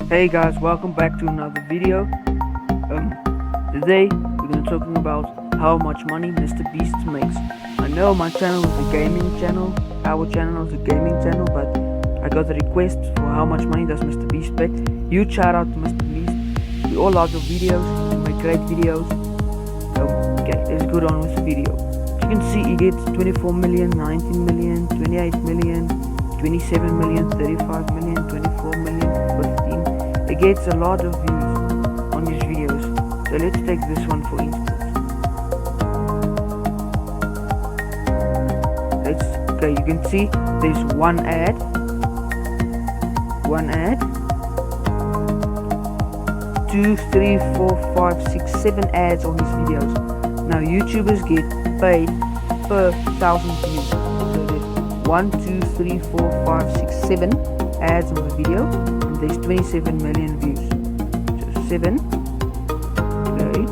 Hey guys, welcome back to another video. Today we're going to talking about how much money Mrbeast makes. I know my channel is a gaming channel, our channel is a gaming channel, but I got a request for how much money does Mrbeast make. Huge shout out to Mrbeast. We all love your videos, you make great videos. Okay, let's go on with the video. As you can see, he gets 24 million, 19 million, 28 million, 27 million, 35 million, 24 million, 15. It gets a lot of views on his videos. So let's take this one for instance. Okay, you can see there's one ad, 2, 3, 4, 5, 6, 7 ads on his videos. Now YouTubers get paid per 1,000 views. So there's 1, 2, 3, 4, 5, 6, 7 ads on the video, and there's 27 million views. So 7, okay,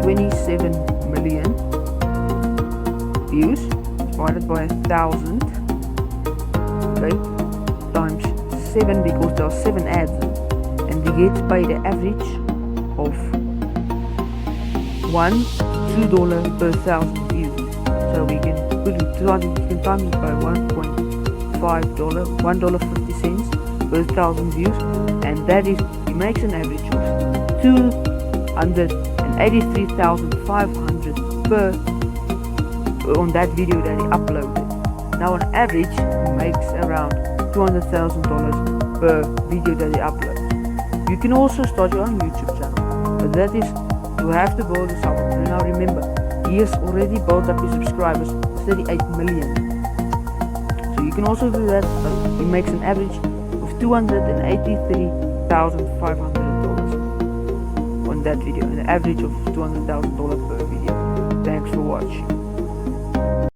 27 million views divided by 1,000, okay, times 7, because there are 7 ads, and he gets paid an average of $1 to $2 per 1,000 views. So we can put it, we can times it by $1.50 per 1,000 views, and that is, he makes an average of 283,500 per on that video that he uploaded. Now on average he makes around $200,000 per video that he uploads. You can also start your own YouTube channel, but that is, you have to build a sub. Now remember, he has already built up his subscribers 38 million. So you can also do that. He makes an average of $283,500 on that video, an average of $200,000 per